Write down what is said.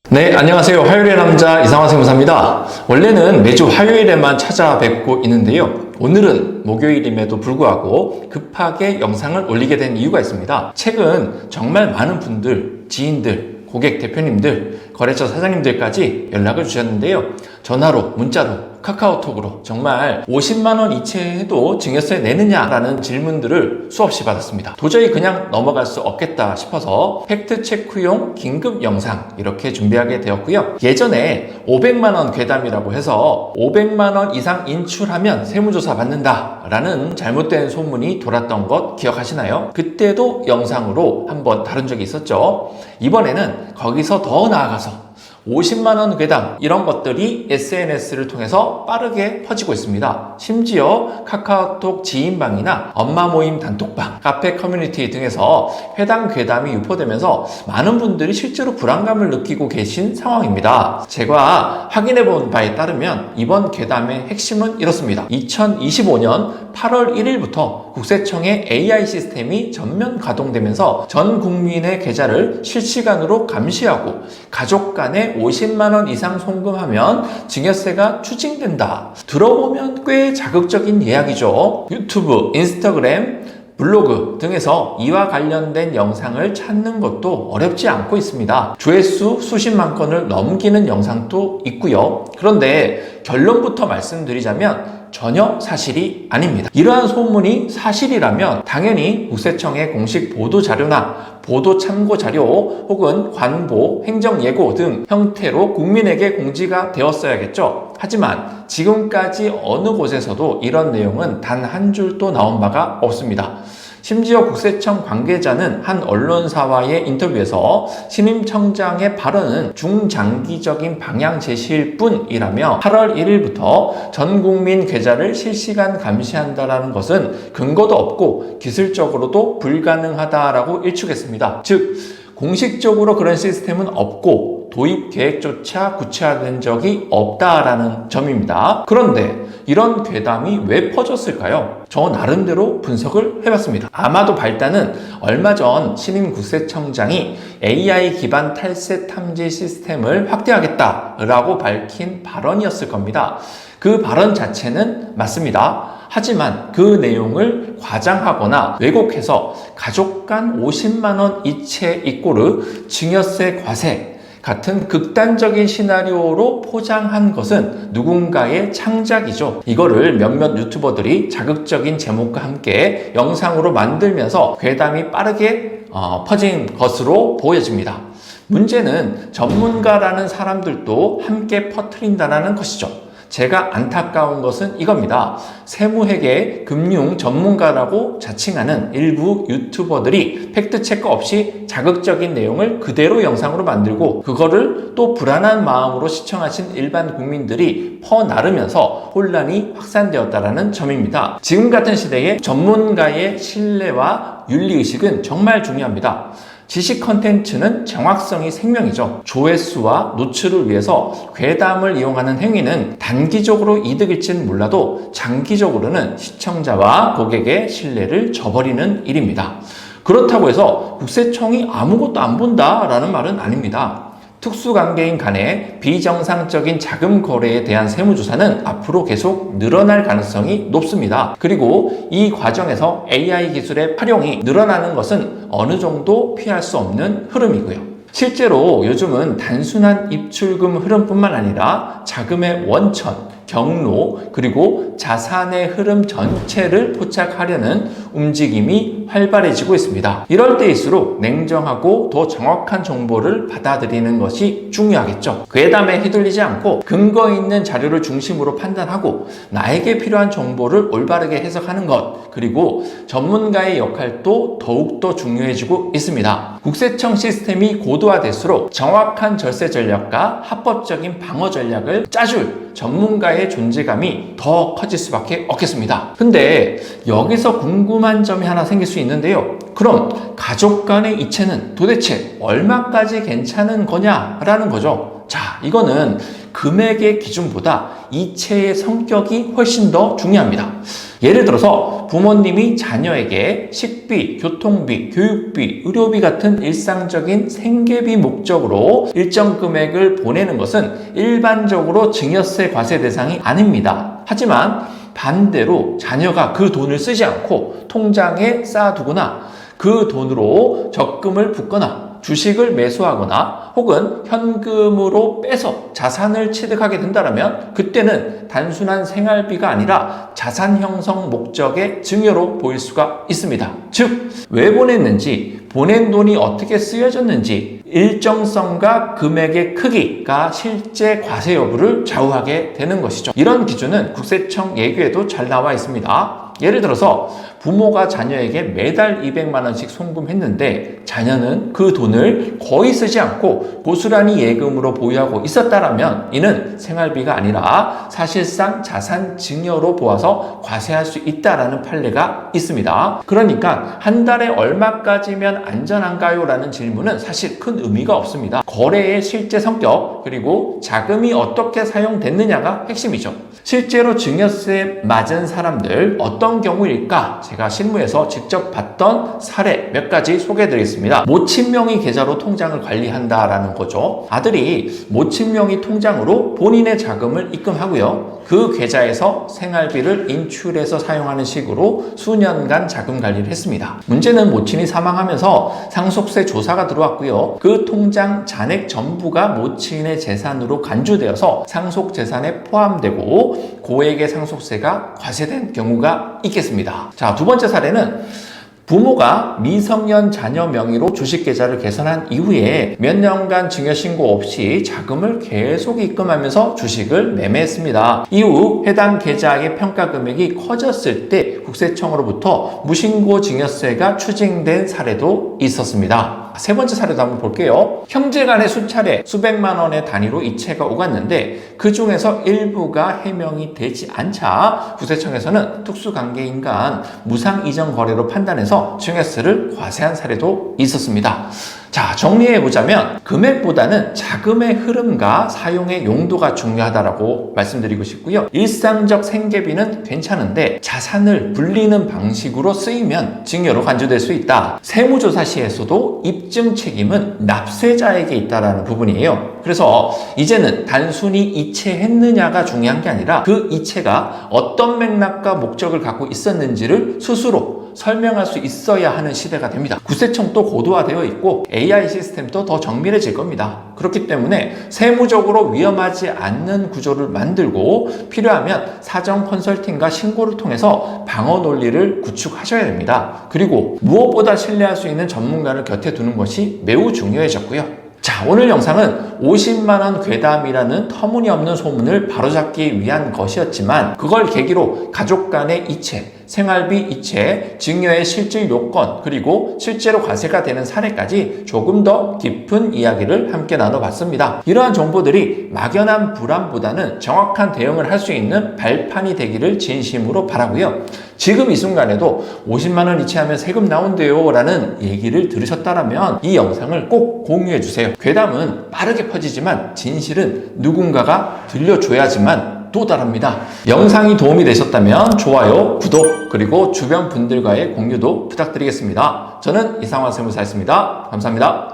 네, 안녕하세요. 화요일의 남자 이상화 세무사입니다. 원래는 매주 화요일에만 찾아뵙고 있는데요. 오늘은 목요일임에도 불구하고 급하게 영상을 올리게 된 이유가 있습니다. 최근 정말 많은 분들, 지인들, 고객 대표님들, 거래처 사장님들까지 연락을 주셨는데요. 전화로, 문자로, 카카오톡으로 정말 50만원 이체해도 증여세 내느냐라는 질문들을 수없이 받았습니다. 도저히 그냥 넘어갈 수 없겠다 싶어서 팩트체크용 긴급 영상 이렇게 준비하게 되었고요. 예전에 500만원 괴담이라고 해서 500만원 이상 인출하면 세무조사 받는다 라는 잘못된 소문이 돌았던 것 기억하시나요? 그때도 영상으로 한번 다룬 적이 있었죠. 이번에는 거기서 더 나아가서 50만원 괴담 이런 것들이 SNS를 통해서 빠르게 퍼지고 있습니다. 심지어 카카오톡 지인방이나 엄마 모임 단톡방, 카페 커뮤니티 등에서 해당 괴담이 유포되면서 많은 분들이 실제로 불안감을 느끼고 계신 상황입니다. 제가 확인해 본 바에 따르면 이번 괴담의 핵심은 이렇습니다. 2025년 8월 1일부터 국세청의 AI 시스템이 전면 가동되면서 전 국민의 계좌를 실시간으로 감시하고 가족 간에 50만원 이상 송금하면 증여세가 추징된다. 들어보면 꽤 자극적인 이야기죠. 유튜브, 인스타그램, 블로그 등에서 이와 관련된 영상을 찾는 것도 어렵지 않고 있습니다. 조회수 수십만 건을 넘기는 영상도 있고요. 그런데 결론부터 말씀드리자면 전혀 사실이 아닙니다. 이러한 소문이 사실이라면 당연히 국세청의 공식 보도자료나 보도 참고자료 혹은 관보, 행정예고 등 형태로 국민에게 공지가 되었어야겠죠. 하지만 지금까지 어느 곳에서도 이런 내용은 단 한 줄도 나온 바가 없습니다. 심지어 국세청 관계자는 한 언론사와의 인터뷰에서 신임 청장의 발언은 중장기적인 방향 제시일 뿐이라며 8월 1일부터 전 국민 계좌를 실시간 감시한다는 것은 근거도 없고 기술적으로도 불가능하다라고 일축했습니다. 즉, 공식적으로 그런 시스템은 없고 도입 계획조차 구체화된 적이 없다라는 점입니다. 그런데 이런 괴담이 왜 퍼졌을까요? 저 나름대로 분석을 해봤습니다. 아마도 발단은 얼마 전 신임 국세청장이 AI 기반 탈세 탐지 시스템을 확대하겠다라고 밝힌 발언이었을 겁니다. 그 발언 자체는 맞습니다. 하지만 그 내용을 과장하거나 왜곡해서 가족 간 50만원 이체 이꼬르 증여세 과세 같은 극단적인 시나리오로 포장한 것은 누군가의 창작이죠. 이거를 몇몇 유튜버들이 자극적인 제목과 함께 영상으로 만들면서 괴담이 빠르게 퍼진 것으로 보여집니다. 문제는 전문가라는 사람들도 함께 퍼뜨린다는 것이죠. 제가 안타까운 것은 이겁니다. 세무회계 금융 전문가라고 자칭하는 일부 유튜버들이 팩트체크 없이 자극적인 내용을 그대로 영상으로 만들고 그거를 또 불안한 마음으로 시청하신 일반 국민들이 퍼나르면서 혼란이 확산되었다는 점입니다. 지금 같은 시대에 전문가의 신뢰와 윤리의식은 정말 중요합니다. 지식 컨텐츠는 정확성이 생명이죠. 조회수와 노출을 위해서 괴담을 이용하는 행위는 단기적으로 이득일지는 몰라도 장기적으로는 시청자와 고객의 신뢰를 저버리는 일입니다. 그렇다고 해서 국세청이 아무것도 안 본다라는 말은 아닙니다. 특수관계인 간의 비정상적인 자금 거래에 대한 세무조사는 앞으로 계속 늘어날 가능성이 높습니다. 그리고 이 과정에서 AI 기술의 활용이 늘어나는 것은 어느 정도 피할 수 없는 흐름이고요. 실제로 요즘은 단순한 입출금 흐름뿐만 아니라 자금의 원천, 경로, 그리고 자산의 흐름 전체를 포착하려는 움직임이 활발해지고 있습니다. 이럴 때일수록 냉정하고 더 정확한 정보를 받아들이는 것이 중요하겠죠. 괴담에 휘둘리지 않고 근거 있는 자료를 중심으로 판단하고 나에게 필요한 정보를 올바르게 해석하는 것, 그리고 전문가의 역할도 더욱더 중요해지고 있습니다. 국세청 시스템이 고도화될수록 정확한 절세 전략과 합법적인 방어 전략을 짜줄 전문가의 존재감이 더 커질 수밖에 없겠습니다. 근데 여기서 궁금한 점이 하나 생길 수 있는데요. 그럼 가족 간의 이체는 도대체 얼마까지 괜찮은 거냐라는 거죠. 자, 이거는 금액의 기준보다 이체의 성격이 훨씬 더 중요합니다. 예를 들어서 부모님이 자녀에게 식비, 교통비, 교육비, 의료비 같은 일상적인 생계비 목적으로 일정 금액을 보내는 것은 일반적으로 증여세 과세 대상이 아닙니다. 하지만 반대로 자녀가 그 돈을 쓰지 않고 통장에 쌓아두거나 그 돈으로 적금을 붓거나 주식을 매수하거나 혹은 현금으로 빼서 자산을 취득하게 된다면 그때는 단순한 생활비가 아니라 자산 형성 목적의 증여로 보일 수가 있습니다. 즉, 왜 보냈는지, 보낸 돈이 어떻게 쓰여졌는지 일정성과 금액의 크기가 실제 과세 여부를 좌우하게 되는 것이죠. 이런 기준은 국세청 예규에도 잘 나와 있습니다. 예를 들어서 부모가 자녀에게 매달 200만 원씩 송금했는데 자녀는 그 돈을 거의 쓰지 않고 고스란히 예금으로 보유하고 있었다면 이는 생활비가 아니라 사실상 자산 증여로 보아서 과세할 수 있다라는 판례가 있습니다. 그러니까 한 달에 얼마까지면 안전한가요? 라는 질문은 사실 큰 의미가 없습니다. 거래의 실제 성격 그리고 자금이 어떻게 사용됐느냐가 핵심이죠. 실제로 증여세 맞은 사람들 어떤 경우일까? 제가 실무에서 직접 봤던 사례 몇 가지 소개해드리겠습니다. 모친명의 계좌로 통장을 관리한다라는 거죠. 아들이 모친명의 통장으로 본인의 자금을 입금하고요. 그 계좌에서 생활비를 인출해서 사용하는 식으로 수년간 자금 관리를 했습니다. 문제는 모친이 사망하면서 상속세 조사가 들어왔고요. 그 통장 잔액 전부가 모친의 재산으로 간주되어서 상속 재산에 포함되고 고액의 상속세가 과세된 경우가 있겠습니다. 자, 두 번째 사례는 부모가 미성년 자녀 명의로 주식계좌를 개설한 이후에 몇 년간 증여신고 없이 자금을 계속 입금하면서 주식을 매매했습니다. 이후 해당 계좌의 평가금액이 커졌을 때 국세청으로부터 무신고 증여세가 추징된 사례도 있었습니다. 세 번째 사례도 한번 볼게요. 형제간에 수차례 수백만 원의 단위로 이체가 오갔는데 그 중에서 일부가 해명이 되지 않자 국세청에서는 특수관계인 간 무상이전 거래로 판단해서 증여세를 과세한 사례도 있었습니다. 자, 정리해보자면 금액보다는 자금의 흐름과 사용의 용도가 중요하다고 말씀드리고 싶고요. 일상적 생계비는 괜찮은데 자산을 불리는 방식으로 쓰이면 증여로 간주될 수 있다. 세무조사 시에서도 입증 책임은 납세자에게 있다는 부분이에요. 그래서 이제는 단순히 이체했느냐가 중요한 게 아니라 그 이체가 어떤 맥락과 목적을 갖고 있었는지를 스스로 설명할 수 있어야 하는 시대가 됩니다. 국세청도 고도화되어 있고 AI 시스템도 더 정밀해질 겁니다. 그렇기 때문에 세무적으로 위험하지 않는 구조를 만들고 필요하면 사전 컨설팅과 신고를 통해서 방어 논리를 구축하셔야 됩니다. 그리고 무엇보다 신뢰할 수 있는 전문가를 곁에 두는 것이 매우 중요해졌고요. 자, 오늘 영상은 50만원 괴담이라는 터무니없는 소문을 바로잡기 위한 것이었지만 그걸 계기로 가족 간의 이체, 생활비 이체, 증여의 실질 요건, 그리고 실제로 과세가 되는 사례까지 조금 더 깊은 이야기를 함께 나눠봤습니다. 이러한 정보들이 막연한 불안보다는 정확한 대응을 할 수 있는 발판이 되기를 진심으로 바라고요. 지금 이 순간에도 50만원 이체하면 세금 나온대요 라는 얘기를 들으셨다면 이 영상을 꼭 공유해주세요. 괴담은 빠르게 퍼지지만 진실은 누군가가 들려줘야지만 또 다릅니다. 영상이 도움이 되셨다면 좋아요, 구독, 그리고 주변 분들과의 공유도 부탁드리겠습니다. 저는 이상화 세무사였습니다. 감사합니다.